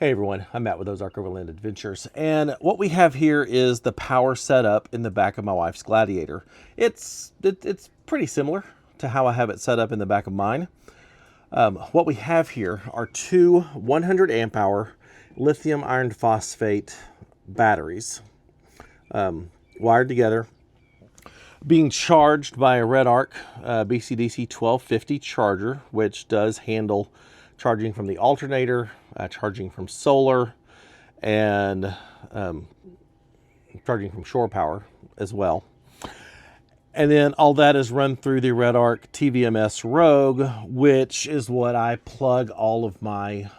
Hey everyone, I'm Matt with Ozark Overland Adventures, and what we have here is the power setup in the back of my wife's Gladiator. It's pretty similar to how I have it set up in the back of mine. What we have here are two 100 amp hour lithium iron phosphate batteries wired together, being charged by a Red Arc BCDC 1250 charger, which does handle charging from the alternator, charging from solar, and charging from shore power as well. And then all that is run through the Red Arc TVMS Rogue, which is what I plug all of my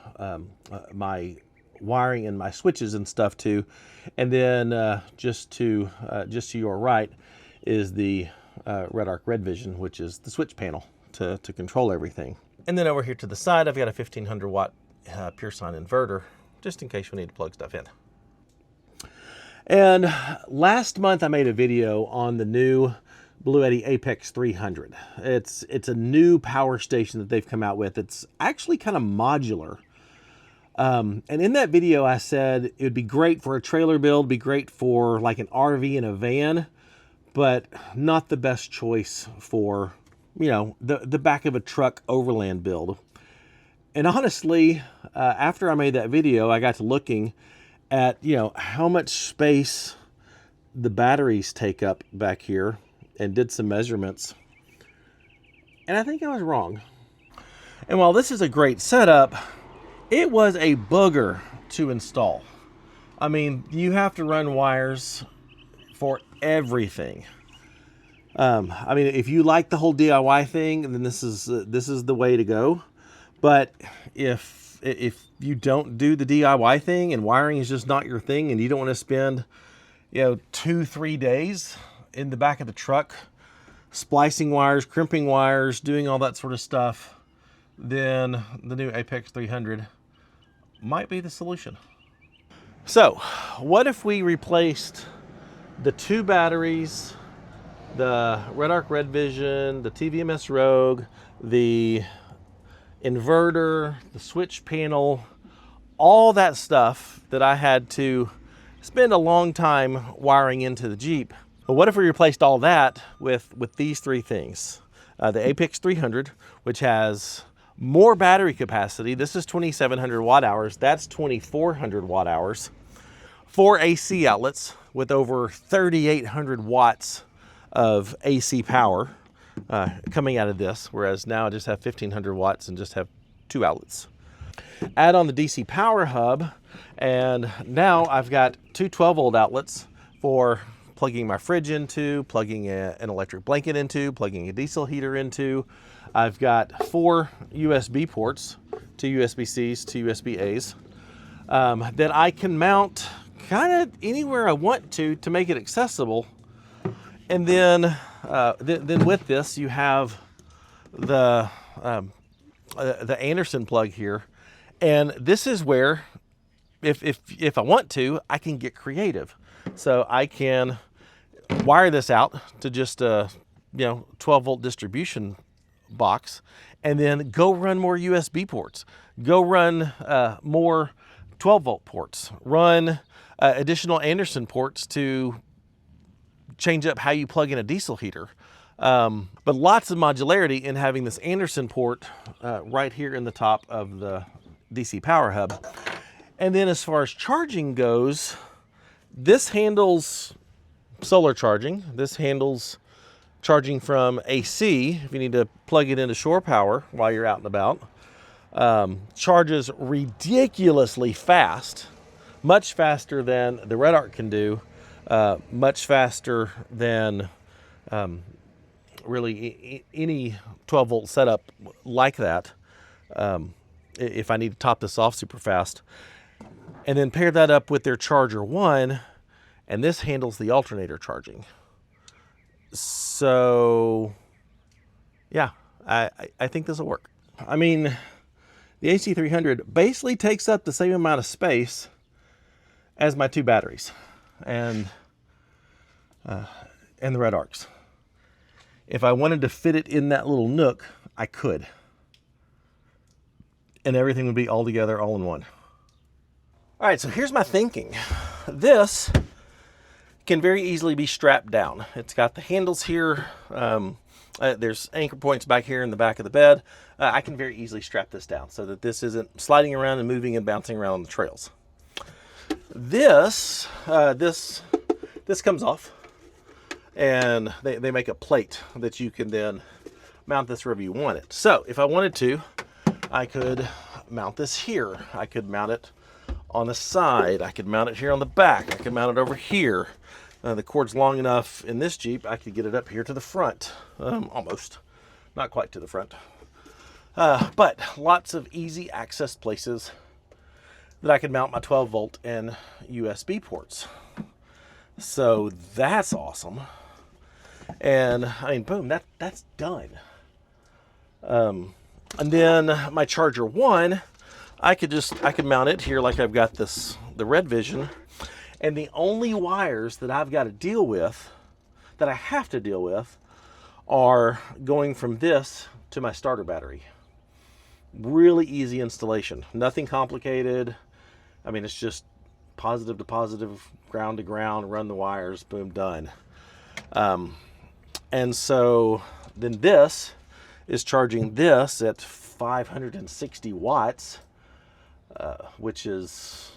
my wiring and my switches and stuff to. And then just to your right is the Red Arc Red Vision, which is the switch panel to control everything. And then over here to the side, I've got a 1500 watt pure sine inverter, just in case we need to plug stuff in. And last month I made a video on the new Bluetti Apex 300. It's a new power station that they've come out with. It's actually kind of modular. And in that video I said it would be great for a trailer build, be great for like an RV and a van, but not the best choice for, you know, the back of a truck overland build. And honestly, after I made that video, I got to looking at, you know, how much space the batteries take up back here and did some measurements. And I think I was wrong. And while this is a great setup, it was a booger to install. I mean, you have to run wires for everything. I mean, if you like the whole DIY thing, then this is the way to go. But if you don't do the DIY thing and wiring is just not your thing, and you don't want to spend, you know, 2-3 days in the back of the truck splicing wires, crimping wires, doing all that sort of stuff, then the new Apex 300 might be the solution. So, what if we replaced the two batteries, the Red Arc Red Vision, the TVMS Rogue, the inverter, the switch panel, all that stuff that I had to spend a long time wiring into the Jeep? But what if we replaced all that with these three things? The Apex 300, which has more battery capacity. This is 2,700 watt hours. That's 2,400 watt hours. 4 AC outlets with over 3,800 watts of AC power coming out of this, whereas now I just have 1,500 watts and just have 2 outlets. Add on the DC power hub, and now I've got two 12-volt outlets for plugging my fridge into, plugging an electric blanket into, plugging a diesel heater into. I've got 4 USB ports, 2 USB-Cs, 2 USB-As, that I can mount kind of anywhere I want to make it accessible. And then with this, you have the Anderson plug here, and this is where, if I want to, I can get creative. So I can wire this out to just a 12-volt distribution box, and then go run more USB ports, go run more 12-volt ports, run additional Anderson ports to change up how you plug in a diesel heater. But lots of modularity in having this Anderson port right here in the top of the DC power hub. And then as far as charging goes, this handles solar charging. This handles charging from AC if you need to plug it into shore power while you're out and about. Charges ridiculously fast, much faster than the Red Arc can do, much faster than really any 12-volt setup like that, if I need to top this off super fast. And then pair that up with their Charger 1, and this handles the alternator charging. So, yeah, I think this will work. I mean, the AC300 basically takes up the same amount of space as my 2 batteries and the Red Arcs. If I wanted to fit it in that little nook, I could. And everything would be all together, all in one. All right, so here's my thinking. This can very easily be strapped down. It's got the handles here. There's anchor points back here in the back of the bed. I can very easily strap this down so that this isn't sliding around and moving and bouncing around on the trails. This comes off, and they make a plate that you can then mount this wherever you want it. So if I wanted to, I could mount this here. I could mount it on the side. I could mount it here on the back. I could mount it over here. The cord's long enough in this Jeep, I could get it up here to the front. Almost. Not quite to the front. But lots of easy access places that I could mount my 12 volt and USB ports. So that's awesome. And I mean, boom, that's done. And then my Charger 1, I could mount it here like I've got the Red Vision. And the only wires that I've got to deal with, that I have to deal with, are going from this to my starter battery. Really easy installation. Nothing complicated. I mean, it's just positive to positive, ground to ground, run the wires, boom, done. And so then this is charging this at 560 watts, which is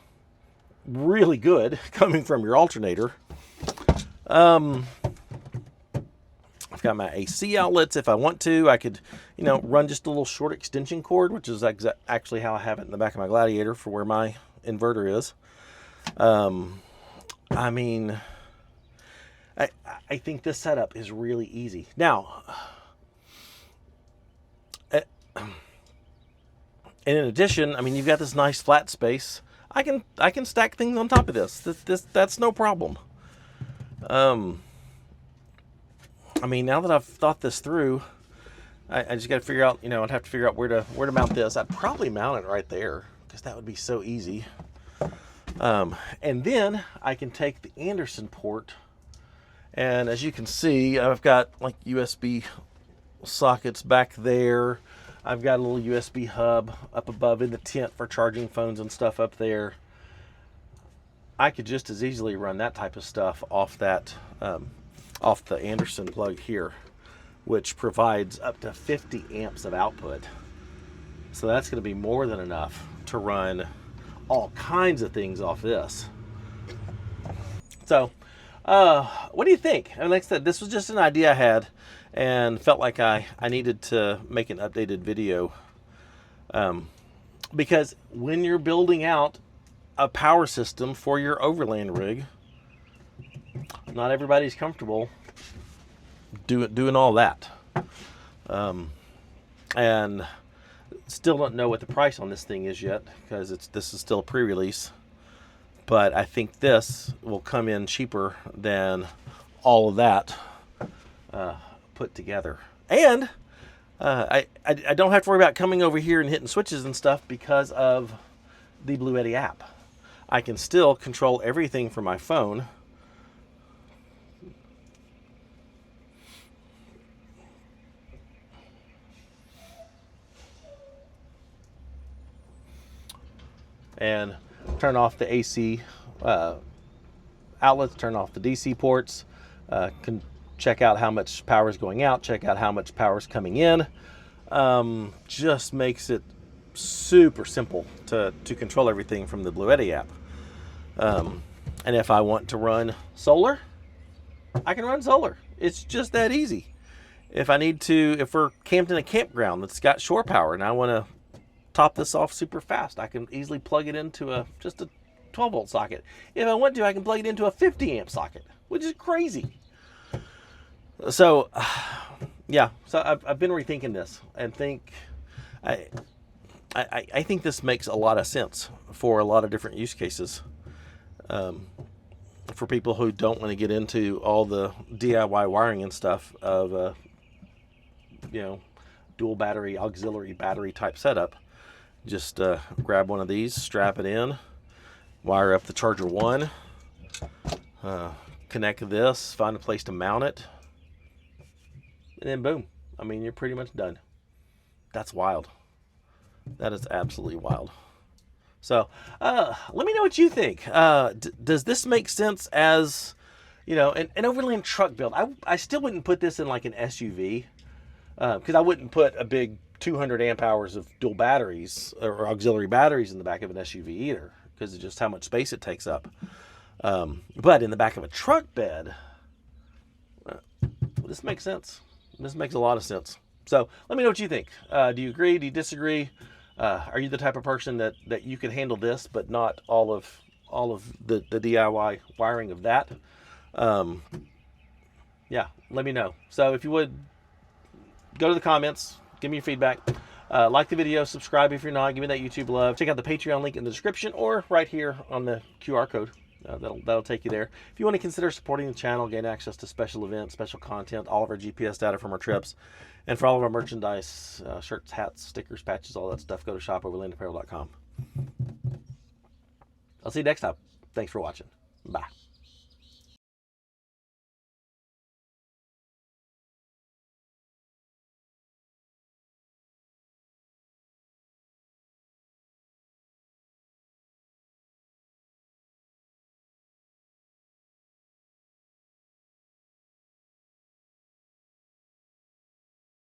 really good coming from your alternator. I've got my AC outlets. If I want to, I could, run just a little short extension cord, which is actually how I have it in the back of my Gladiator for where my inverter is. I mean, I think this setup is really easy. Now, and in addition, I mean, you've got this nice flat space. I can stack things on top of this. That's no problem. I mean, now that I've thought this through, I just got to figure out, I'd have to figure out where to mount this. I'd probably mount it right there because that would be so easy. And then I can take the Anderson port, and as you can see, I've got like USB sockets back there. I've got a little USB hub up above in the tent for charging phones and stuff up there. I could just as easily run that type of stuff off that, off the Anderson plug here, which provides up to 50 amps of output. So that's going to be more than enough to run all kinds of things off this. So, what do you think? And like I said, this was just an idea I had and felt like I needed to make an updated video. Because when you're building out a power system for your Overland rig, not everybody's comfortable doing all that. And still don't know what the price on this thing is yet, because this is still a pre-release. But I think this will come in cheaper than all of that put together. And I don't have to worry about coming over here and hitting switches and stuff because of the Bluetti app. I can still control everything from my phone. And turn off the AC outlets, turn off the DC ports, can check out how much power is going out, check out how much power is coming in. Just makes it super simple to control everything from the Bluetti app. And if I want to run solar, I can run solar. It's just that easy. If I need to, if we're camped in a campground that's got shore power and I want to top this off super fast, I can easily plug it into just a 12 volt socket. If I want to, I can plug it into a 50 amp socket, which is crazy. So yeah, so I've been rethinking this and think I think this makes a lot of sense for a lot of different use cases. For people who don't want to get into all the DIY wiring and stuff of dual battery, auxiliary battery type setup. Just grab one of these, strap it in, wire up the Charger 1, connect this, find a place to mount it, and then boom. I mean, you're pretty much done. That's wild. That is absolutely wild. So let me know what you think. Does this make sense as, you know, an Overland truck build? I still wouldn't put this in like an SUV, because I wouldn't put a big 200 amp hours of dual batteries or auxiliary batteries in the back of an SUV either, because of just how much space it takes up. But in the back of a truck bed, this makes sense. This makes a lot of sense. So let me know what you think. Do you agree? Do you disagree? Are you the type of person that you can handle this, but not all of the DIY wiring of that? Yeah, let me know. So if you would, go to the comments, give me your feedback. Like the video, subscribe if you're not, give me that YouTube love. Check out the Patreon link in the description or right here on the QR code. That'll take you there. If you want to consider supporting the channel, gain access to special events, special content, all of our GPS data from our trips, and for all of our merchandise, shirts, hats, stickers, patches, all that stuff, go to shopoverlandapparel.com. I'll see you next time. Thanks for watching. Bye.